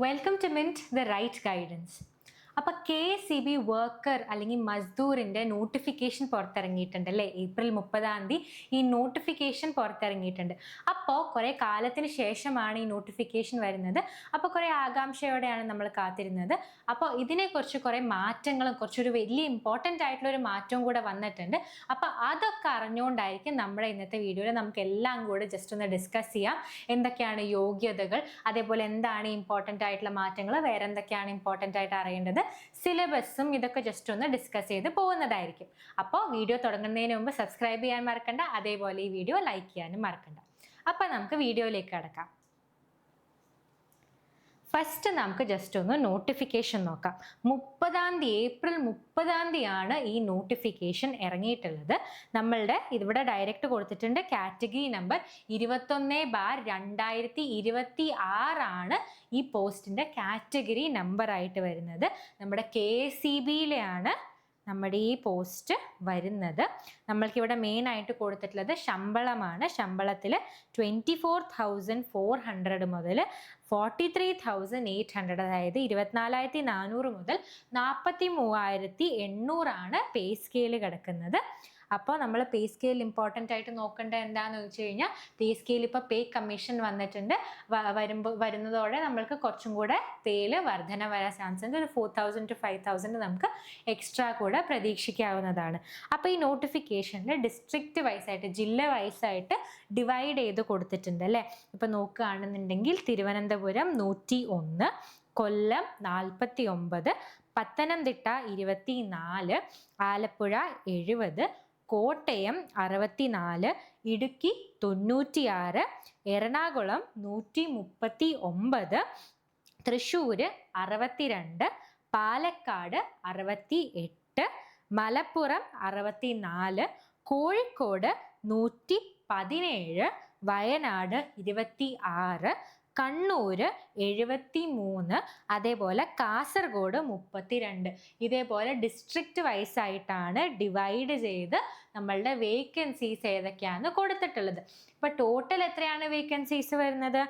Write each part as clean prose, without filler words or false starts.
Welcome to mint the right guidance. അപ്പോൾ KSEB worker അല്ലെങ്കിൽ മസ്ദൂറിൻ്റെ നോട്ടിഫിക്കേഷൻ പുറത്തിറങ്ങിയിട്ടുണ്ട് അല്ലേ? ഏപ്രിൽ 30 ഈ നോട്ടിഫിക്കേഷൻ പുറത്തിറങ്ങിയിട്ടുണ്ട്. അപ്പോൾ കുറേ കാലത്തിന് ശേഷമാണ് ഈ നോട്ടിഫിക്കേഷൻ വരുന്നത്. അപ്പോൾ കുറേ ആകാംക്ഷയോടെയാണ് നമ്മൾ കാത്തിരുന്നത്. അപ്പോൾ ഇതിനെക്കുറിച്ച് കുറേ മാറ്റങ്ങളും കുറച്ചൊരു വലിയ ഇമ്പോർട്ടൻ്റ് ആയിട്ടുള്ള ഒരു മാറ്റവും കൂടെ വന്നിട്ടുണ്ട്. അപ്പോൾ അതൊക്കെ അറിഞ്ഞുകൊണ്ടായിരിക്കും നമ്മുടെ ഇന്നത്തെ വീഡിയോയിൽ നമുക്ക് എല്ലാം കൂടെ ജസ്റ്റ് ഒന്ന് ഡിസ്കസ് ചെയ്യാം. എന്തൊക്കെയാണ് യോഗ്യതകൾ, അതേപോലെ എന്താണ് ഇമ്പോർട്ടൻ്റ് ആയിട്ടുള്ള മാറ്റങ്ങൾ, വേറെ എന്തൊക്കെയാണ് ഇമ്പോർട്ടൻ്റ് ആയിട്ട് അറിയേണ്ടത്, സിലബസും ഇതൊക്കെ ജസ്റ്റ് ഒന്ന് ഡിസ്കസ് ചെയ്ത് പോകുന്നതായിരിക്കും. അപ്പോൾ വീഡിയോ തുടങ്ങുന്നതിന് മുമ്പ് സബ്സ്ക്രൈബ് ചെയ്യാൻ മറക്കണ്ട, അതേപോലെ ഈ വീഡിയോ ലൈക്ക് ചെയ്യാനും മറക്കണ്ട. അപ്പോൾ നമുക്ക് വീഡിയോയിലേക്ക് കടക്കാം. ഫസ്റ്റ് നമുക്ക് ജസ്റ്റ് ഒന്ന് നോട്ടിഫിക്കേഷൻ നോക്കാം. ഏപ്രിൽ 30 ഈ നോട്ടിഫിക്കേഷൻ ഇറങ്ങിയിട്ടുള്ളത്. നമ്മളുടെ ഇവിടെ ഡയറക്റ്റ് കൊടുത്തിട്ടുണ്ട് കാറ്റഗറി നമ്പർ 21/2026 ഈ പോസ്റ്റിന്റെ കാറ്റഗറി നമ്പർ ആയിട്ട് വരുന്നത്. നമ്മുടെ KSEBയിലെയാണ് നമ്മുടെ ഈ പോസ്റ്റ് വരുന്നത്. നമ്മൾക്കിവിടെ മെയിൻ ആയിട്ട് കൊടുത്തിട്ടുള്ളത് ശമ്പളമാണ്. ശമ്പളത്തിൽ 24,400 മുതൽ 43,800, അതായത് 24,400 മുതൽ 43,800 പേ സ്കെയിൽ കിടക്കുന്നത്. അപ്പോൾ നമ്മൾ പേ സ്കെയിൽ ഇമ്പോർട്ടൻ്റ് ആയിട്ട് നോക്കേണ്ടത് എന്താണെന്ന് വെച്ച് കഴിഞ്ഞാൽ, പേ സ്കെയിൽ ഇപ്പോൾ പേ കമ്മീഷൻ വന്നിട്ടുണ്ട്. വരുന്നതോടെ നമ്മൾക്ക് കുറച്ചും കൂടെ പേയിൽ വർധന വരാൻ ചാൻസ് ഉണ്ട്. ഒരു 4,000 to 5,000 നമുക്ക് എക്സ്ട്രാ കൂടെ പ്രതീക്ഷിക്കാവുന്നതാണ്. അപ്പോൾ ഈ നോട്ടിഫിക്കേഷനിൽ ഡിസ്ട്രിക്റ്റ് വൈസായിട്ട്, ജില്ല വൈസായിട്ട് ഡിവൈഡ് ചെയ്ത് കൊടുത്തിട്ടുണ്ട് അല്ലേ? ഇപ്പോൾ നോക്കുകയാണെന്നുണ്ടെങ്കിൽ തിരുവനന്തപുരം 101, കൊല്ലം 49, പത്തനംതിട്ട 24, ആലപ്പുഴ 70, കോട്ടയം 64, ഇടുക്കി 96, എറണാകുളം 139, തൃശ്ശൂർ 62, പാലക്കാട് 68, മലപ്പുറം 64, കോഴിക്കോട് 117, വയനാട് 26, കണ്ണൂർ 73, അതേപോലെ കാസർഗോഡ് 32. ഇതേപോലെ ഡിസ്ട്രിക്റ്റ് വൈസ് ആയിട്ടാണ് ഡിവൈഡ് ചെയ്ത് നമ്മളുടെ വേക്കൻസീസ് ഏതൊക്കെയാണെന്ന് കൊടുത്തിട്ടുള്ളത്. ഇപ്പം ടോട്ടൽ എത്രയാണ് വേക്കൻസീസ് വരുന്നത്?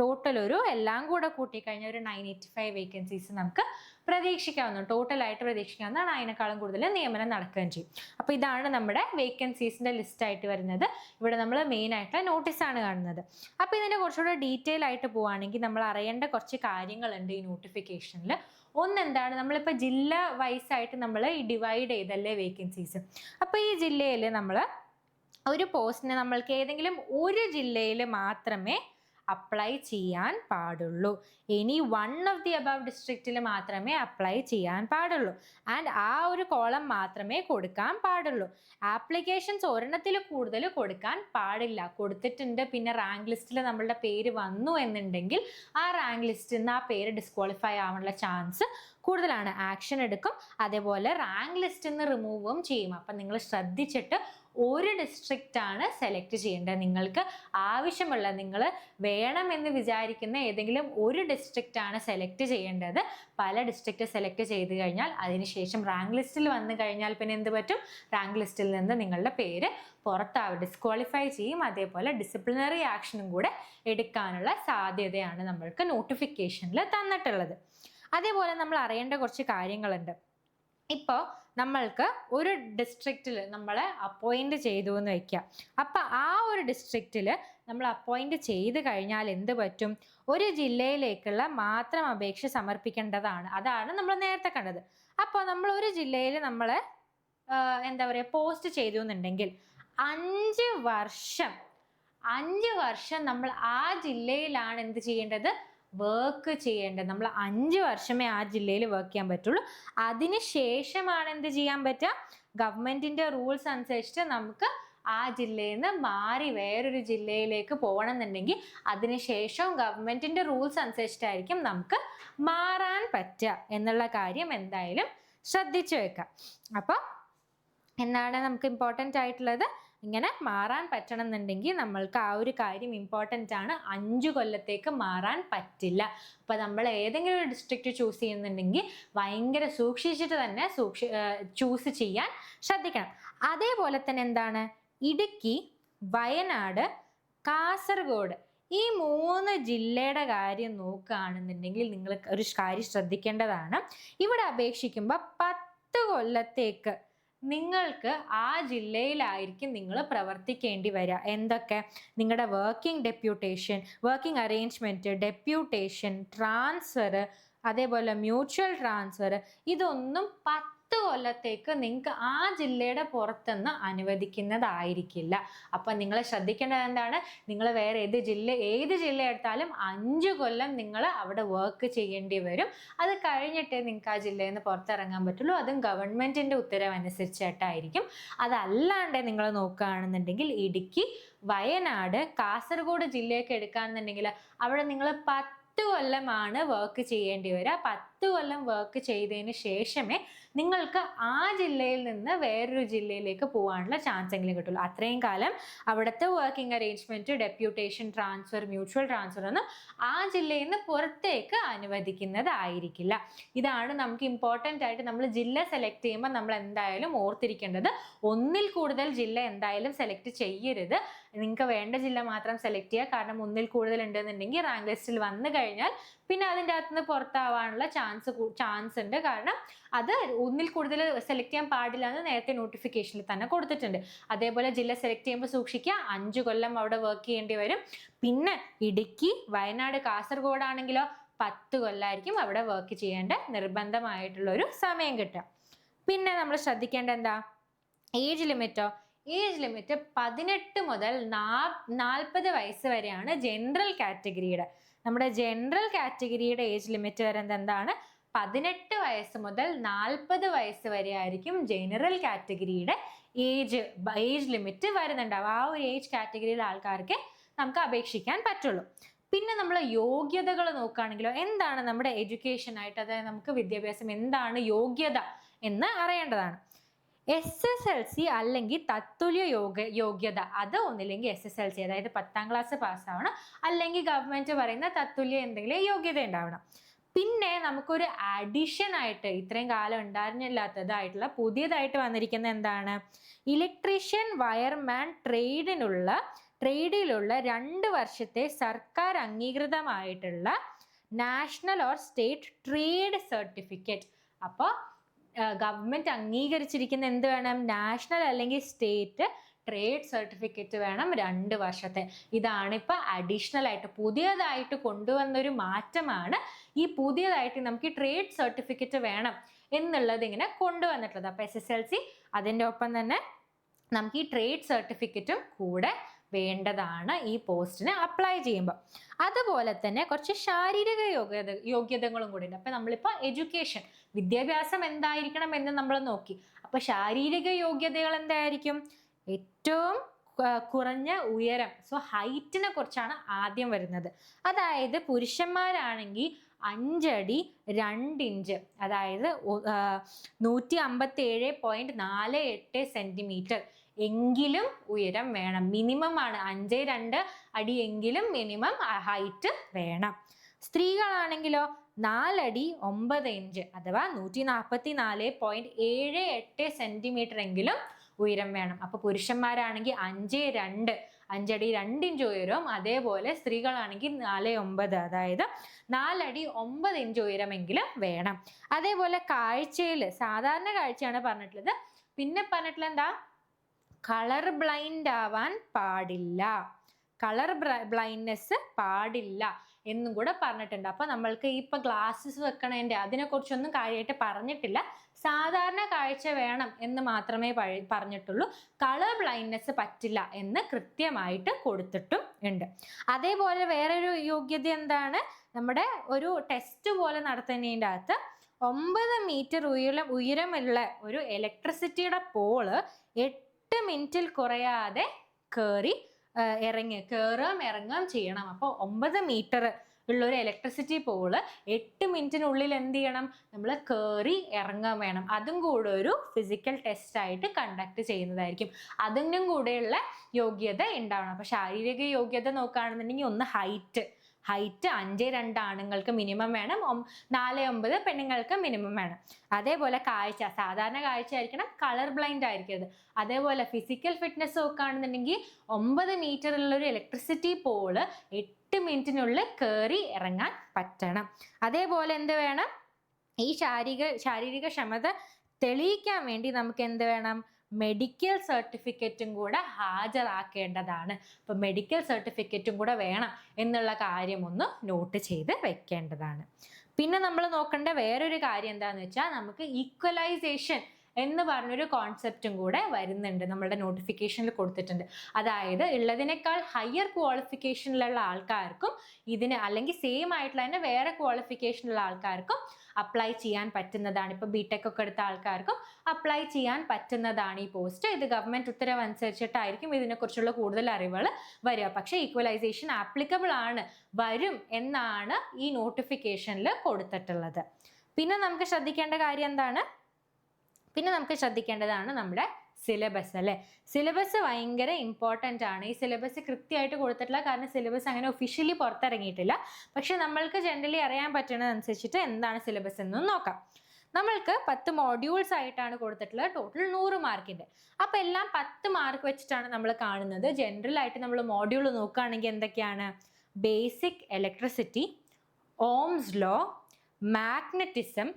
ടോട്ടൽ എല്ലാം കൂടെ കൂട്ടിക്കഴിഞ്ഞാൽ ഒരു 985 വേക്കൻസീസ് നമുക്ക് ടോട്ടലായിട്ട് പ്രതീക്ഷിക്കാവുന്നതാണ്. അതിനേക്കാളും കൂടുതൽ നിയമനം നടക്കുകയും ചെയ്യും. അപ്പോൾ ഇതാണ് നമ്മുടെ വേക്കൻസീസിൻ്റെ ലിസ്റ്റായിട്ട് വരുന്നത്. ഇവിടെ നമ്മൾ മെയിൻ ആയിട്ട് നോട്ടീസാണ് കാണുന്നത്. അപ്പോൾ ഇതിൻ്റെ കുറച്ചുകൂടെ ഡീറ്റെയിൽ ആയിട്ട് പോവുകയാണെങ്കിൽ നമ്മൾ അറിയേണ്ട കുറച്ച് കാര്യങ്ങളുണ്ട് ഈ നോട്ടിഫിക്കേഷനിൽ. ഒന്നെന്താണ്, നമ്മളിപ്പോൾ ജില്ല വൈസായിട്ട് നമ്മൾ ഈ ഡിവൈഡ് ചെയ്തല്ലേ വേക്കൻസീസ്. അപ്പോൾ ഈ ജില്ലയിൽ നമ്മൾ ഒരു പോസ്റ്റിന് നമ്മൾക്ക് ഏതെങ്കിലും ഒരു ജില്ലയിൽ മാത്രമേ അപ്ലൈ ചെയ്യാൻ പാടുള്ളൂ. ഇനി വൺ ഓഫ് ദി അബവ് ഡിസ്ട്രിക്റ്റിൽ മാത്രമേ അപ്ലൈ ചെയ്യാൻ പാടുള്ളൂ. ആൻഡ് ആ ഒരു കോളം മാത്രമേ കൊടുക്കാൻ പാടുള്ളൂ. ആപ്ലിക്കേഷൻസ് ഒരെണ്ണത്തിൽ കൂടുതൽ കൊടുക്കാൻ പാടില്ല. കൊടുത്തിട്ടുണ്ട്, പിന്നെ റാങ്ക് ലിസ്റ്റിൽ നമ്മളുടെ പേര് വന്നു എന്നുണ്ടെങ്കിൽ ആ റാങ്ക് ലിസ്റ്റിൽ നിന്ന് ആ പേര് ഡിസ്ക്വാളിഫൈ ആവാനുള്ള ചാൻസ് കൂടുതലാണ്. ആക്ഷൻ എടുക്കും, അതേപോലെ റാങ്ക് ലിസ്റ്റിൽ നിന്ന് റിമൂവും ചെയ്യും. അപ്പം നിങ്ങൾ ശ്രദ്ധിച്ചിട്ട് ഒരു ഡിസ്ട്രിക്റ്റാണ് സെലക്ട് ചെയ്യേണ്ടത്. നിങ്ങൾക്ക് ആവശ്യമുള്ള, നിങ്ങൾ വേണമെന്ന് വിചാരിക്കുന്ന ഏതെങ്കിലും ഒരു ഡിസ്ട്രിക്റ്റാണ് സെലക്ട് ചെയ്യേണ്ടത്. പല ഡിസ്ട്രിക്റ്റ് സെലക്ട് ചെയ്ത് കഴിഞ്ഞാൽ അതിനുശേഷം റാങ്ക് ലിസ്റ്റിൽ വന്നു കഴിഞ്ഞാൽ പിന്നെ എന്ത് പറ്റും? റാങ്ക് ലിസ്റ്റിൽ നിന്ന് നിങ്ങളുടെ പേര് പുറത്താവും, ഡിസ്ക്വാളിഫൈ ചെയ്യും. അതേപോലെ ഡിസിപ്ലിനറി ആക്ഷനും കൂടെ എടുക്കാനുള്ള സാധ്യതയാണ് നമ്മൾക്ക് നോട്ടിഫിക്കേഷനിൽ തന്നിട്ടുള്ളത്. അതേപോലെ നമ്മൾ അറിയേണ്ട കുറച്ച് കാര്യങ്ങളുണ്ട്. ഇപ്പോൾ നമ്മൾക്ക് ഒരു ഡിസ്ട്രിക്റ്റിൽ നമ്മളെ അപ്പോയിൻ്റ് ചെയ്തു എന്ന് വയ്ക്കുക. അപ്പം ആ ഒരു ഡിസ്ട്രിക്റ്റിൽ നമ്മൾ അപ്പോയിൻ്റ് ചെയ്ത് കഴിഞ്ഞാൽ എന്ത് പറ്റും? ഒരു ജില്ലയിലേക്കുള്ള മാത്രം അപേക്ഷ സമർപ്പിക്കേണ്ടതാണ്. അതാണ് നമ്മൾ നേരത്തെ കണ്ടത്. അപ്പോൾ നമ്മൾ ഒരു ജില്ലയിൽ നമ്മൾ പോസ്റ്റ് ചെയ്തു എന്നുണ്ടെങ്കിൽ 5 വർഷം നമ്മൾ ആ ജില്ലയിലാണ് എന്ത് ചെയ്യേണ്ടത്? വർക്ക് ചെയ്യേണ്ടത്. നമ്മൾ 5 വർഷമേ ആ ജില്ലയിൽ വർക്ക് ചെയ്യാൻ പറ്റുള്ളൂ. അതിനുശേഷമാണ് എന്ത് ചെയ്യാൻ പറ്റുക? ഗവൺമെന്റിന്റെ റൂൾസ് അനുസരിച്ചിട്ട് നമുക്ക് ആ ജില്ലയിൽ നിന്ന് മാറി വേറൊരു ജില്ലയിലേക്ക് പോകണം എന്നുണ്ടെങ്കിൽ അതിനുശേഷം ഗവൺമെന്റിന്റെ റൂൾസ് അനുസരിച്ചിട്ടായിരിക്കും നമുക്ക് മാറാൻ പറ്റുക എന്നുള്ള കാര്യം എന്തായാലും ശ്രദ്ധിച്ചു വെക്കാം. അപ്പോൾ എന്താണ് നമുക്ക് ഇമ്പോർട്ടൻ്റ് ആയിട്ടുള്ളത്? ഇങ്ങനെ മാറാൻ പറ്റണം എന്നുണ്ടെങ്കിൽ നമ്മൾക്ക് ആ ഒരു കാര്യം ഇമ്പോർട്ടൻ്റ് ആണ്. 5 കൊല്ലത്തേക്ക് മാറാൻ പറ്റില്ല. അപ്പോൾ നമ്മൾ ഏതെങ്കിലും ഒരു ഡിസ്ട്രിക്റ്റ് ചൂസ് ചെയ്യുന്നുണ്ടെങ്കിൽ ഭയങ്കര സൂക്ഷിച്ചിട്ട് തന്നെ ചൂസ് ചെയ്യാൻ ശ്രദ്ധിക്കണം. അതേപോലെ തന്നെ എന്താണ്, ഇടുക്കി, വയനാട്, കാസർഗോഡ് ഈ 3 ജില്ലയുടെ കാര്യം നോക്കുകയാണെന്നുണ്ടെങ്കിൽ നിങ്ങൾ ഒരു കാര്യം ശ്രദ്ധിക്കേണ്ടതാണ്. ഇവിടെ അപേക്ഷിക്കുമ്പോൾ 10 കൊല്ലത്തേക്ക് നിങ്ങൾക്ക് ആ ജില്ലയിലായിരിക്കും നിങ്ങൾ പ്രവർത്തിക്കേണ്ടി വരിക. എന്തൊക്കെ? നിങ്ങളുടെ വർക്കിംഗ് അറേഞ്ച്മെന്റ്, ഡെപ്യൂട്ടേഷൻ, ട്രാൻസ്ഫർ, അതേപോലെ മ്യൂച്വൽ ട്രാൻസ്ഫർ, ഇതൊന്നും 10 കൊല്ലത്തേക്ക് നിങ്ങൾക്ക് ആ ജില്ലയുടെ പുറത്തുനിന്ന് അനുവദിക്കുന്നതായിരിക്കില്ല. അപ്പം നിങ്ങൾ ശ്രദ്ധിക്കേണ്ടത് എന്താണ്? നിങ്ങൾ വേറെ ഏത് ജില്ല എടുത്താലും 5 കൊല്ലം നിങ്ങൾ അവിടെ വർക്ക് ചെയ്യേണ്ടി വരും. അത് കഴിഞ്ഞിട്ടേ നിങ്ങൾക്ക് ആ ജില്ലയിൽ നിന്ന് പുറത്തിറങ്ങാൻ പറ്റുള്ളൂ. അതും ഗവൺമെന്റിന്റെ ഉത്തരവ് അനുസരിച്ചിട്ടായിരിക്കും. അതല്ലാണ്ട് നിങ്ങൾ നോക്കുകയാണെന്നുണ്ടെങ്കിൽ ഇടുക്കി, വയനാട്, കാസർഗോഡ് ജില്ലയൊക്കെ എടുക്കുകയാണെന്നുണ്ടെങ്കിൽ അവിടെ നിങ്ങൾ 10 കൊല്ലമാണ് വർക്ക് ചെയ്യേണ്ടി വരിക. 10 കൊല്ലം വർക്ക് ചെയ്തതിന് ശേഷമേ നിങ്ങൾക്ക് ആ ജില്ലയിൽ നിന്ന് വേറൊരു ജില്ലയിലേക്ക് പോകാനുള്ള ചാൻസ് എങ്കിലും കിട്ടുള്ളൂ. അത്രയും കാലം അവിടുത്തെ working arrangement, deputation, transfer, mutual transfer ഒന്നും ആ ജില്ലയിൽ നിന്ന് പുറത്തേക്ക് അനുവദിക്കുന്നതായിരിക്കില്ല. ഇതാണ് നമുക്ക് ഇമ്പോർട്ടൻ്റ് ആയിട്ട് നമ്മൾ ജില്ല സെലക്ട് ചെയ്യുമ്പോൾ നമ്മൾ എന്തായാലും ഓർത്തിരിക്കേണ്ടത്. ഒന്നിൽ കൂടുതൽ ജില്ല എന്തായാലും സെലക്ട് ചെയ്യരുത്. നിങ്ങൾക്ക് വേണ്ട ജില്ല മാത്രം സെലക്ട് ചെയ്യുക. കാരണം ഒന്നിൽ കൂടുതൽ ഉണ്ടെന്നുണ്ടെങ്കിൽ റാങ്ക് ലിസ്റ്റിൽ വന്നു കഴിഞ്ഞാൽ പിന്നെ അതിൻ്റെ അകത്തുനിന്ന് പുറത്താവാനുള്ള ചാൻസ് ഉണ്ട്. കാരണം അത് ഒന്നിൽ കൂടുതൽ സെലക്ട് ചെയ്യാൻ പാടില്ല എന്ന് നേരത്തെ നോട്ടിഫിക്കേഷനിൽ തന്നെ കൊടുത്തിട്ടുണ്ട്. അതേപോലെ ജില്ല സെലക്ട് ചെയ്യുമ്പോൾ സൂക്ഷിക്കുക, 5 കൊല്ലം അവിടെ വർക്ക് ചെയ്യേണ്ടി വരും. പിന്നെ ഇടുക്കി, വയനാട്, കാസർഗോഡ് ആണെങ്കിലോ 10 കൊല്ലമായിരിക്കും അവിടെ വർക്ക് ചെയ്യേണ്ട നിർബന്ധമായിട്ടുള്ളൊരു സമയം കിട്ടുക. പിന്നെ നമ്മൾ ശ്രദ്ധിക്കേണ്ട എന്താ? ഏജ് ലിമിറ്റോ? ഏജ് ലിമിറ്റ് 18 മുതൽ 40 വയസ്സ് വരെയാണ് ജനറൽ കാറ്റഗറിയുടെ. നമ്മുടെ ജനറൽ കാറ്റഗറിയുടെ ഏജ് ലിമിറ്റ് വരുന്നത് എന്താണ്? 18 വയസ്സ് മുതൽ 40 വയസ്സ് വരെ ആയിരിക്കും ജനറൽ കാറ്റഗറിയുടെ ഏജ് ലിമിറ്റ് വരുന്നുണ്ടാവും. ആ ഒരു ഏജ് കാറ്റഗറിയിലെ ആൾക്കാർക്ക് നമുക്ക് അപേക്ഷിക്കാൻ പറ്റുള്ളൂ. പിന്നെ നമ്മൾ യോഗ്യതകൾ നോക്കുകയാണെങ്കിലോ, എന്താണ് നമ്മുടെ എഡ്യൂക്കേഷൻ ആയിട്ട്, അതായത് നമുക്ക് വിദ്യാഭ്യാസം എന്താണ് യോഗ്യത എന്ന് അറിയേണ്ടതാണ്. SSLC അല്ലെങ്കിൽ തത്തുല്യ യോഗ്യത, അത് ഒന്നില്ലെങ്കിൽ SSLC അതായത് 10ാം ക്ലാസ് പാസ്സാവണം, അല്ലെങ്കിൽ ഗവൺമെന്റ് പറയുന്ന തത്തുല്യ എന്തെങ്കിലും യോഗ്യത ഉണ്ടാവണം. പിന്നെ നമുക്കൊരു അഡീഷൻ ആയിട്ട് ഇത്രയും കാലം ഉണ്ടായിരുന്നില്ലാത്തതായിട്ടുള്ള പുതിയതായിട്ട് വന്നിരിക്കുന്ന എന്താണ്? ഇലക്ട്രീഷ്യൻ, വയർമാൻ ട്രേഡിലുള്ള 2 വർഷത്തെ സർക്കാർ അംഗീകൃതമായിട്ടുള്ള national or state trade certificate. അപ്പോൾ ഗവൺമെന്റ് അംഗീകരിച്ചിരിക്കുന്ന എന്ത് വേണം? നാഷണൽ അല്ലെങ്കിൽ സ്റ്റേറ്റ് ട്രേഡ് സർട്ടിഫിക്കറ്റ് വേണം 2 വർഷത്തെ. ഇതാണ് ഇപ്പൊ അഡീഷണൽ ആയിട്ട് പുതിയതായിട്ട് കൊണ്ടുവന്നൊരു മാറ്റമാണ്. ഈ പുതിയതായിട്ട് നമുക്ക് ഈ ട്രേഡ് സർട്ടിഫിക്കറ്റ് വേണം എന്നുള്ളത് ഇങ്ങനെ കൊണ്ടുവന്നിട്ടുള്ളത്. അപ്പൊ SSLC അതിൻ്റെ ഒപ്പം തന്നെ നമുക്ക് ഈ ട്രേഡ് സർട്ടിഫിക്കറ്റും കൂടെ വേണ്ടതാണ് ഈ പോസ്റ്റിന് അപ്ലൈ ചെയ്യുമ്പോൾ. അതുപോലെ തന്നെ കുറച്ച് ശാരീരിക യോഗ്യതകളും കൂടി ഉണ്ട്. അപ്പൊ നമ്മളിപ്പോൾ എഡ്യൂക്കേഷൻ, വിദ്യാഭ്യാസം എന്തായിരിക്കണം എന്ന് നമ്മൾ നോക്കി. അപ്പൊ ശാരീരിക യോഗ്യതകൾ എന്തായിരിക്കും? ഏറ്റവും കുറഞ്ഞ ഉയരം, സോ ഹൈറ്റിനെ കുറിച്ചാണ് ആദ്യം വരുന്നത്. അതായത് പുരുഷന്മാരാണെങ്കിൽ 5 അടി 2 ഇഞ്ച്, അതായത് 157.48 സെന്റിമീറ്റർ എങ്കിലും ഉയരം വേണം. മിനിമം ആണ് 5.2 അടി എങ്കിലും മിനിമം ഹൈറ്റ് വേണം. സ്ത്രീകളാണെങ്കിലോ 4 അടി 9 ഇഞ്ച് അഥവാ 144.78 സെന്റിമീറ്റർ എങ്കിലും ഉയരം വേണം. അപ്പൊ പുരുഷന്മാരാണെങ്കിൽ 5 അടി 2 ഇഞ്ച് ഉയരവും, അതേപോലെ സ്ത്രീകളാണെങ്കിൽ 4.9 അതായത് 4 അടി 9 ഇഞ്ച് ഉയരമെങ്കിലും വേണം. അതേപോലെ കാഴ്ചയിൽ സാധാരണ കാഴ്ചയാണ് പറഞ്ഞിട്ടുള്ളത്. പിന്നെ പറഞ്ഞിട്ടുള്ളത് എന്താ? കളർ ബ്ലൈൻഡ് ആവാൻ പാടില്ല, കളർ ബ്ലൈൻഡ്നെസ് പാടില്ല എന്നും കൂടെ പറഞ്ഞിട്ടുണ്ട്. അപ്പൊ നമ്മൾക്ക് ഇപ്പൊ ഗ്ലാസ്സസ് വെക്കണതിൻ്റെ അതിനെക്കുറിച്ചൊന്നും കാര്യമായിട്ട് പറഞ്ഞിട്ടില്ല. സാധാരണ കാഴ്ച വേണം എന്ന് മാത്രമേ പറഞ്ഞിട്ടുള്ളൂ. കളർ ബ്ലൈൻഡ്നെസ് പറ്റില്ല എന്ന് കൃത്യമായിട്ട് കൊടുത്തിട്ടും ഉണ്ട്. അതേപോലെ വേറൊരു യോഗ്യത എന്താണ്? നമ്മുടെ ഒരു ടെസ്റ്റ് പോലെ നടത്തുന്നതിൻ്റെ അകത്ത് 9 മീറ്റർ ഉയരമുള്ള ഒരു ഇലക്ട്രിസിറ്റിയുടെ പോള് 8 മിനിറ്റിൽ കുറയാതെ കയറുകയും ഇറങ്ങുകയും ചെയ്യണം. അപ്പോൾ 9 മീറ്റർ ഉള്ളൊരു ഇലക്ട്രിസിറ്റി പോള് 8 മിനിറ്റിനുള്ളിൽ എന്ത് ചെയ്യണം? നമ്മൾ കയറി ഇറങ്ങാൻ വേണം. അതും കൂടെ ഒരു ഫിസിക്കൽ ടെസ്റ്റ് ആയിട്ട് കണ്ടക്ട് ചെയ്യുന്നതായിരിക്കും. അതിനും കൂടെയുള്ള യോഗ്യത ഉണ്ടാവണം. അപ്പൊ ശാരീരിക യോഗ്യത നോക്കുകയാണെന്നുണ്ടെങ്കിൽ ഒന്ന് ഹൈറ്റ് 5.2 ആണുങ്ങൾക്ക് മിനിമം വേണം, 4.9 പെണ്ണുങ്ങൾക്ക് മിനിമം വേണം. അതേപോലെ കാഴ്ച സാധാരണ കാഴ്ച ആയിരിക്കണം, കളർ ബ്ലൈൻഡ് ആയിരിക്കരുത്. അതേപോലെ ഫിസിക്കൽ ഫിറ്റ്നസ് നോക്കുകയാണെന്നുണ്ടെങ്കിൽ 9 മീറ്റർ ഉള്ളൊരു ഇലക്ട്രിസിറ്റി പോള് 8 മിനിറ്റിനുള്ളിൽ കയറി ഇറങ്ങാൻ പറ്റണം. അതേപോലെ എന്ത് വേണം, ഈ ശാരീരിക ക്ഷമത തെളിയിക്കാൻ വേണ്ടി നമുക്ക് എന്ത് വേണം, മെഡിക്കൽ സർട്ടിഫിക്കറ്റും കൂടെ ഹാജരാക്കേണ്ടതാണ്. അപ്പൊ മെഡിക്കൽ സർട്ടിഫിക്കറ്റും കൂടെ വേണം എന്നുള്ള കാര്യം ഒന്ന് നോട്ട് ചെയ്ത് വെക്കേണ്ടതാണ്. പിന്നെ നമ്മൾ നോക്കേണ്ട വേറൊരു കാര്യം എന്താണെന്ന് വെച്ചാൽ, നമുക്ക് ഈക്വലൈസേഷൻ എന്ന് പറഞ്ഞൊരു കോൺസെപ്റ്റും കൂടെ വരുന്നുണ്ട്, നമ്മളുടെ നോട്ടിഫിക്കേഷനിൽ കൊടുത്തിട്ടുണ്ട്. അതായത് ഉള്ളതിനേക്കാൾ ഹയർ ക്വാളിഫിക്കേഷനിലുള്ള ആൾക്കാർക്കും ഇതിന്, അല്ലെങ്കിൽ സെയിം ആയിട്ടുള്ള തന്നെ വേറെ ക്വാളിഫിക്കേഷനുള്ള ആൾക്കാർക്കും അപ്ലൈ ചെയ്യാൻ പറ്റുന്നതാണ്. ഇപ്പോൾ ബിടെക് ഒക്കെ എടുത്ത ആൾക്കാർക്കും അപ്ലൈ ചെയ്യാൻ പറ്റുന്നതാണ് ഈ പോസ്റ്റ്. ഇത് ഗവൺമെന്റ് ഉത്തരവ് അനുസരിച്ചിട്ടായിരിക്കും ഇതിനെക്കുറിച്ചുള്ള കൂടുതൽ അറിവുകൾ വരിക. പക്ഷേ ഈക്വലൈസേഷൻ ആപ്ലിക്കബിൾ ആണ്, വരും എന്നാണ് ഈ നോട്ടിഫിക്കേഷനിൽ കൊടുത്തിട്ടുള്ളത്. പിന്നെ നമുക്ക് ശ്രദ്ധിക്കേണ്ട കാര്യം എന്താണ്, പിന്നെ നമുക്ക് ശ്രദ്ധിക്കേണ്ടതാണ് നമ്മുടെ സിലബസ് അല്ലേ. സിലബസ് ഭയങ്കര ഇമ്പോർട്ടൻ്റ് ആണ്. ഈ സിലബസ് കൃത്യമായിട്ട് കൊടുത്തിട്ടില്ല, കാരണം സിലബസ് അങ്ങനെ ഒഫീഷ്യലി പുറത്തിറങ്ങിയിട്ടില്ല. പക്ഷെ നമ്മൾക്ക് ജനറലി അറിയാൻ പറ്റുന്നതനുസരിച്ചിട്ട് എന്താണ് സിലബസ് എന്നും നോക്കാം. നമ്മൾക്ക് 10 മോഡ്യൂൾസ് ആയിട്ടാണ് കൊടുത്തിട്ടുള്ളത്, ടോട്ടൽ 100 മാർക്കിൻ്റെ. അപ്പോൾ എല്ലാം 10 മാർക്ക് വെച്ചിട്ടാണ് നമ്മൾ കാണുന്നത്. ജനറൽ ആയിട്ട് നമ്മൾ മോഡ്യൂൾ നോക്കുകയാണെങ്കിൽ എന്തൊക്കെയാണ്, basic electricity, ohm's law, magnetism,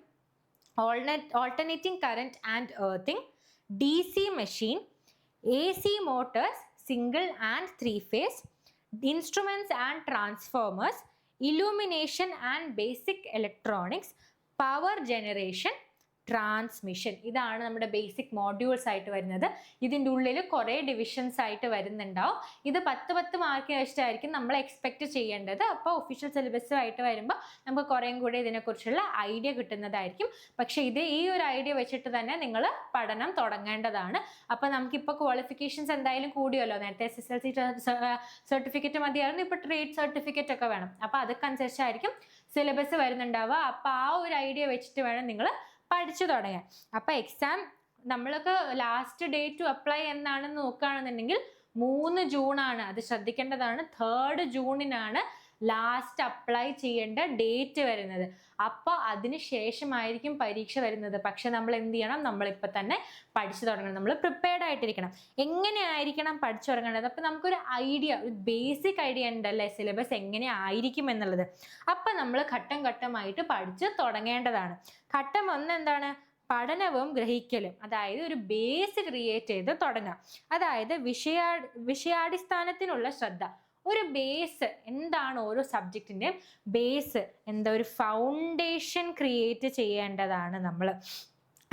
alternating current and earthing, DC machine, AC motors, single and 3 phase, instruments and transformers, illumination and basic electronics, power generation, transmission. ഇതാണ് നമ്മുടെ ബേസിക് മോഡ്യൂൾസ് ആയിട്ട് വരുന്നത്. ഇതിൻ്റെ ഉള്ളിൽ കുറേ ഡിവിഷൻസ് ആയിട്ട് വരുന്നുണ്ടാവും. ഇത് 10 മാർക്ക് വെച്ചിട്ടായിരിക്കും നമ്മൾ എക്സ്പെക്ട് ചെയ്യേണ്ടത്. അപ്പോൾ ഒഫീഷ്യൽ സിലബസ് ആയിട്ട് വരുമ്പോൾ നമുക്ക് കുറേയും കൂടെ ഇതിനെക്കുറിച്ചുള്ള ഐഡിയ കിട്ടുന്നതായിരിക്കും. പക്ഷേ ഈ ഒരു ഐഡിയ വെച്ചിട്ട് തന്നെ നിങ്ങൾ പഠനം തുടങ്ങേണ്ടതാണ്. അപ്പോൾ നമുക്കിപ്പോൾ ക്വാളിഫിക്കേഷൻസ് എന്തായാലും കൂടിയല്ലോ. നേരത്തെ SSLC സർട്ടിഫിക്കറ്റ് മതിയായിരുന്നു, ഇപ്പോൾ ട്രേഡ് സർട്ടിഫിക്കറ്റ് ഒക്കെ വേണം. അപ്പോൾ അതൊക്കെ അനുസരിച്ചായിരിക്കും സിലബസ് വരുന്നുണ്ടാവുക. അപ്പോൾ ആ ഒരു ഐഡിയ വെച്ചിട്ട് വേണം നിങ്ങൾ പഠിച്ചു തുടങ്ങാൻ. അപ്പോൾ എക്സാം നമ്മൾക്ക് ലാസ്റ്റ് ഡേറ്റ് ടു അപ്ലൈ എന്നാണെന്ന് നോക്കുകയാണെന്നുണ്ടെങ്കിൽ 3 ജൂണാണ്. അത് ശ്രദ്ധിക്കേണ്ടതാണ്. 3 ജൂണിനാണ് ലാസ്റ്റ് അപ്ലൈ ചെയ്യേണ്ട ഡേറ്റ് വരുന്നത്. അപ്പോൾ അതിന് ശേഷമായിരിക്കും പരീക്ഷ വരുന്നത്. പക്ഷെ നമ്മൾ എന്ത് ചെയ്യണം, നമ്മളിപ്പോൾ തന്നെ പഠിച്ചു തുടങ്ങണം. നമ്മൾ പ്രിപ്പയർഡ് ആയിട്ടിരിക്കണം. എങ്ങനെയായിരിക്കണം പഠിച്ചു തുടങ്ങേണ്ടത്? അപ്പോൾ നമുക്കൊരു ഐഡിയ, ഒരു ബേസിക് ഐഡിയ ഉണ്ടല്ലേ സിലബസ് എങ്ങനെ ആയിരിക്കും എന്നുള്ളത്. അപ്പം നമ്മൾ ഘട്ടം ഘട്ടമായിട്ട് പഠിച്ച് തുടങ്ങേണ്ടതാണ്. ഘട്ടം 1 എന്താണ്, പഠനവും ഗ്രഹിക്കലും. അതായത് ഒരു ബേസ് ക്രിയേറ്റ് ചെയ്ത് തുടങ്ങാം. അതായത് വിഷയാടിസ്ഥാനത്തിനുള്ള ശ്രദ്ധ. ഒരു ബേസ് എന്താണ്, ഓരോ സബ്ജക്റ്റിൻ്റെയും ബേസ് എന്താ, ഒരു ഫൗണ്ടേഷൻ ക്രിയേറ്റ് ചെയ്യേണ്ടതാണ് നമ്മൾ.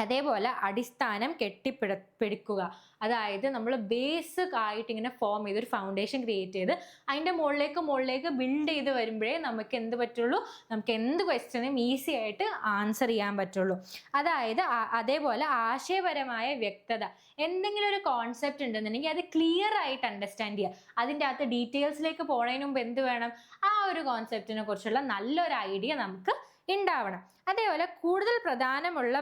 അതേപോലെ അടിസ്ഥാനം കെട്ടിപ്പിടിക്കുക. അതായത് നമ്മൾ ബേസിക് ആയിട്ട് ഇങ്ങനെ ഫോം ചെയ്ത് ഒരു ഫൗണ്ടേഷൻ ക്രിയേറ്റ് ചെയ്ത് അതിൻ്റെ മുകളിലേക്ക് ബിൽഡ് ചെയ്ത് വരുമ്പോഴേ നമുക്ക് എന്ത് പറ്റുള്ളൂ, നമുക്ക് എന്ത് ക്വസ്റ്റ്യനും ഈസി ആയിട്ട് ആൻസർ ചെയ്യാൻ പറ്റുള്ളൂ. അതായത് അതേപോലെ ആശയപരമായ വ്യക്തത. എന്തെങ്കിലും ഒരു കോൺസെപ്റ്റ് ഉണ്ടെന്നുണ്ടെങ്കിൽ അത് ക്ലിയർ ആയിട്ട് അണ്ടർസ്റ്റാൻഡ് ചെയ്യുക. അതിൻ്റെ അകത്ത് ഡീറ്റെയിൽസിലേക്ക് പോകുന്നതിന് മുമ്പ് എന്ത് വേണം, ആ ഒരു കോൺസെപ്റ്റിനെ കുറിച്ചുള്ള നല്ലൊരു ഐഡിയ നമുക്ക് ഉണ്ടാവണം. അതേപോലെ കൂടുതൽ പ്രാധാന്യമുള്ള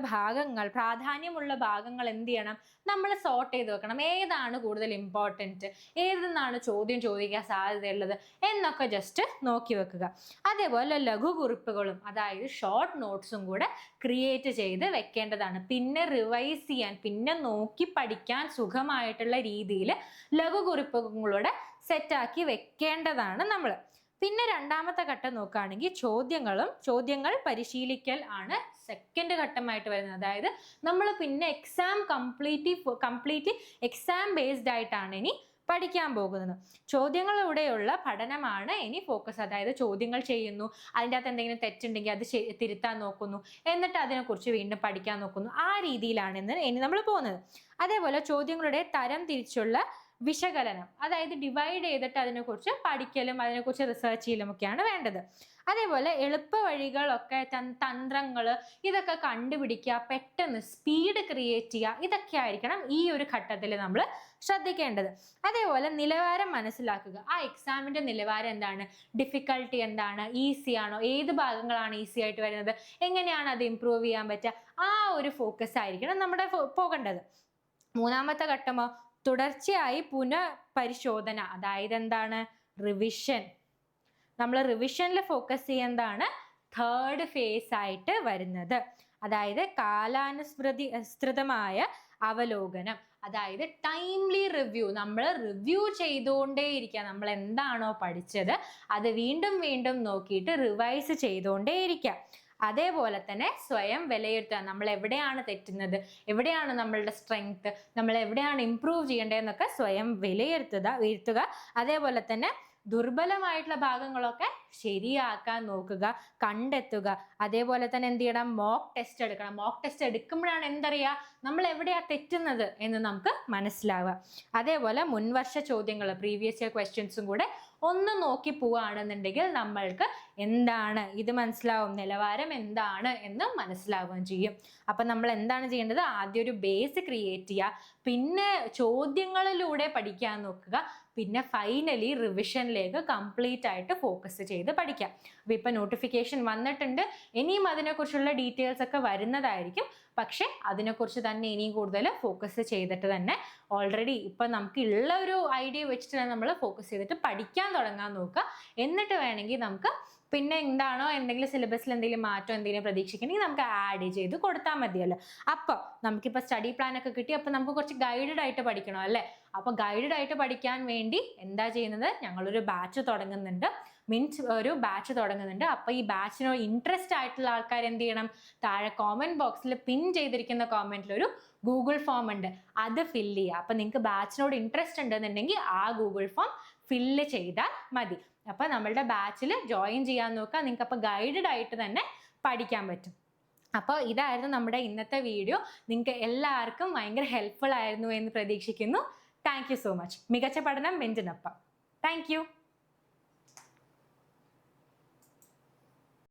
ഭാഗങ്ങൾ എന്ത് ചെയ്യണം, നമ്മൾ സോർട്ട് ചെയ്ത് വെക്കണം. ഏതാണ് കൂടുതൽ ഇമ്പോർട്ടൻറ്റ്, ഏതെന്നാണ് ചോദ്യം ചോദിക്കാൻ സാധ്യതയുള്ളത് എന്നൊക്കെ ജസ്റ്റ് നോക്കി വെക്കുക. അതേപോലെ ലഘുകുറിപ്പുകളും, അതായത് ഷോർട്ട് നോട്ട്സും കൂടെ ക്രിയേറ്റ് ചെയ്ത് വെക്കേണ്ടതാണ്. പിന്നെ റിവൈസ് ചെയ്യാൻ, പിന്നെ നോക്കി പഠിക്കാൻ സുഖമായിട്ടുള്ള രീതിയിൽ ലഘുകുറിപ്പുകളുടെ സെറ്റാക്കി വെക്കേണ്ടതാണ് നമ്മൾ. പിന്നെ രണ്ടാമത്തെ ഘട്ടം നോക്കുകയാണെങ്കിൽ ചോദ്യങ്ങൾ പരിശീലിക്കൽ ആണ് സെക്കൻഡ് ഘട്ടമായിട്ട് വരുന്നത്. അതായത് നമ്മൾ പിന്നെ എക്സാം കംപ്ലീറ്റ് എക്സാം ബേസ്ഡ് ആയിട്ടാണ് ഇനി പഠിക്കാൻ പോകുന്നത്. ചോദ്യങ്ങളിലൂടെയുള്ള പഠനമാണ് ഇനി ഫോക്കസ്. അതായത് ചോദ്യങ്ങൾ ചെയ്യുന്നു, അതിൻ്റെ അകത്ത് എന്തെങ്കിലും തെറ്റുണ്ടെങ്കിൽ അത് തിരുത്താൻ നോക്കുന്നു, എന്നിട്ട് അതിനെക്കുറിച്ച് വീണ്ടും പഠിക്കാൻ നോക്കുന്നു. ആ രീതിയിലാണ് ഇനി നമ്മൾ പോകുന്നത്. അതേപോലെ ചോദ്യങ്ങളുടെ തരം തിരിച്ചുള്ള വിശകലനം, അതായത് ഡിവൈഡ് ചെയ്തിട്ട് അതിനെക്കുറിച്ച് പഠിക്കലും അതിനെക്കുറിച്ച് റിസർച്ച് ചെയ്യലും ഒക്കെയാണ് വേണ്ടത്. അതേപോലെ എളുപ്പ വഴികളൊക്കെ, തന്ത്രങ്ങൾ ഇതൊക്കെ കണ്ടുപിടിക്കുക, പെട്ടെന്ന് സ്പീഡ് ക്രിയേറ്റ് ചെയ്യുക, ഇതൊക്കെ ആയിരിക്കണം ഈ ഒരു ഘട്ടത്തിൽ നമ്മൾ ശ്രദ്ധിക്കേണ്ടത്. അതേപോലെ നിലവാരം മനസ്സിലാക്കുക. ആ എക്സാമിൻ്റെ നിലവാരം എന്താണ്, ഡിഫിക്കൽട്ടി എന്താണ്, ഈസി ആണോ, ഏത് ഭാഗങ്ങളാണ് ഈസി ആയിട്ട് വരുന്നത്, എങ്ങനെയാണ് അത് ഇമ്പ്രൂവ് ചെയ്യാൻ പറ്റുക, ആ ഒരു ഫോക്കസ് ആയിരിക്കണം നമ്മുടെ പോകേണ്ടത്. മൂന്നാമത്തെ ഘട്ടമോ തുടർച്ചയായി പുനഃപരിശോധന, അതായത് എന്താണ്, റിവിഷൻ. നമ്മൾ റിവിഷനിൽ ഫോക്കസ് ചെയ്യുന്നതാണ് 3rd ഫേസ് ആയിട്ട് വരുന്നത്. അതായത് കാലാനുസൃതമായ അവലോകനം. അതായത് ടൈംലി റിവ്യൂ. നമ്മൾ റിവ്യൂ ചെയ്തുകൊണ്ടേയിരിക്കുക. നമ്മൾ എന്താണോ പഠിച്ചത് അത് വീണ്ടും വീണ്ടും നോക്കിയിട്ട് റിവൈസ് ചെയ്തുകൊണ്ടേയിരിക്കുക. അതേപോലെ തന്നെ സ്വയം വിലയിരുത്തുക. നമ്മൾ എവിടെയാണ് തെറ്റുന്നത്, എവിടെയാണ് നമ്മളുടെ സ്ട്രെങ്ത്, നമ്മൾ എവിടെയാണ് ഇംപ്രൂവ് ചെയ്യേണ്ടതെന്നൊക്കെ സ്വയം വിലയിരുത്തുക. അതേപോലെ തന്നെ ദുർബലമായിട്ടുള്ള ഭാഗങ്ങളൊക്കെ ശരിയാക്കാൻ നോക്കുക, കണ്ടെത്തുക. അതേപോലെ തന്നെ എന്ത് ചെയ്യണം, മോക്ക് ടെസ്റ്റ് എടുക്കണം. മോക്ക് ടെസ്റ്റ് എടുക്കുമ്പോഴാണ് എന്തറിയുക, നമ്മൾ എവിടെയാ തെറ്റുന്നത് എന്ന് നമുക്ക് മനസ്സിലാവുക. അതേപോലെ മുൻവർഷ ചോദ്യങ്ങൾ, പ്രീവിയസ് ഇയർ ക്വസ്റ്റ്യൻസും കൂടെ ഒന്ന് നോക്കി പോവുകയാണെന്നുണ്ടെങ്കിൽ നമ്മൾക്ക് എന്താണ് ഇത് മനസ്സിലാവും, നിലവാരം എന്താണ് എന്ന് മനസ്സിലാവുകയും ചെയ്യും. അപ്പം നമ്മൾ എന്താണ് ചെയ്യേണ്ടത്, ആദ്യം ഒരു ബേസ് ക്രിയേറ്റ് ചെയ്യുക, പിന്നെ ചോദ്യങ്ങളിലൂടെ പഠിക്കാൻ നോക്കുക, പിന്നെ ഫൈനലി റിവിഷനിലേക്ക് കംപ്ലീറ്റ് ആയിട്ട് ഫോക്കസ് ചെയ്ത് പഠിക്കാം. അപ്പം ഇപ്പം നോട്ടിഫിക്കേഷൻ വന്നിട്ടുണ്ട്, ഇനിയും അതിനെക്കുറിച്ചുള്ള ഡീറ്റെയിൽസ് ഒക്കെ വരുന്നതായിരിക്കും. പക്ഷെ അതിനെക്കുറിച്ച് തന്നെ ഇനിയും കൂടുതൽ ഫോക്കസ് ചെയ്തിട്ട് തന്നെ ഓൾറെഡി ഇപ്പം നമുക്ക് ഉള്ള ഒരു ഐഡിയ വെച്ചിട്ട് തന്നെ നമ്മൾ ഫോക്കസ് ചെയ്തിട്ട് പഠിക്കാൻ തുടങ്ങാൻ നോക്കുക. എന്നിട്ട് വേണമെങ്കിൽ നമുക്ക് പിന്നെ എന്താണോ എന്തെങ്കിലും സിലബസിൽ എന്തെങ്കിലും മാറ്റം എന്തെങ്കിലും പ്രതീക്ഷിക്കണമെങ്കിൽ നമുക്ക് ആഡ് ചെയ്ത് കൊടുത്താൽ മതിയല്ലോ. അപ്പോൾ നമുക്കിപ്പോൾ സ്റ്റഡി പ്ലാൻ ഒക്കെ കിട്ടി, അപ്പോൾ നമുക്ക് കുറച്ച് ഗൈഡഡ് ആയിട്ട് പഠിക്കണം അല്ലേ. അപ്പോൾ ഗൈഡഡ് ആയിട്ട് പഠിക്കാൻ വേണ്ടി എന്താ ചെയ്യുന്നത്, ഞങ്ങളൊരു ബാച്ച് തുടങ്ങുന്നുണ്ട്. ഒരു ബാച്ച് തുടങ്ങുന്നുണ്ട്. അപ്പോൾ ഈ ബാച്ചിനോട് ഇൻട്രസ്റ്റ് ആയിട്ടുള്ള ആൾക്കാർ എന്ത് ചെയ്യണം, താഴെ കോമെന്റ് ബോക്സിൽ പിൻ ചെയ്തിരിക്കുന്ന കോമെന്റിൽ ഒരു ഗൂഗിൾ ഫോം ഉണ്ട്, അത് ഫില്ല് ചെയ്യുക. അപ്പം നിങ്ങൾക്ക് ബാച്ചിനോട് ഇൻട്രസ്റ്റ് ഉണ്ടെന്നുണ്ടെങ്കിൽ ആ ഗൂഗിൾ ഫോം ഫില്ല് ചെയ്താൽ മതി. അപ്പം നമ്മളുടെ ബാച്ചിൽ ജോയിൻ ചെയ്യാൻ നോക്കുക. നിങ്ങൾക്ക് അപ്പോൾ ഗൈഡഡ് ആയിട്ട് തന്നെ പഠിക്കാൻ പറ്റും. അപ്പോൾ ഇതായിരുന്നു നമ്മുടെ ഇന്നത്തെ വീഡിയോ. നിങ്ങൾക്ക് എല്ലാവർക്കും ഭയങ്കര ഹെൽപ്ഫുൾ ആയിരുന്നു എന്ന് പ്രതീക്ഷിക്കുന്നു. Thank you so much. മികച്ച പഠനം ബെഞ്ചിനൊപ്പം. Thank you.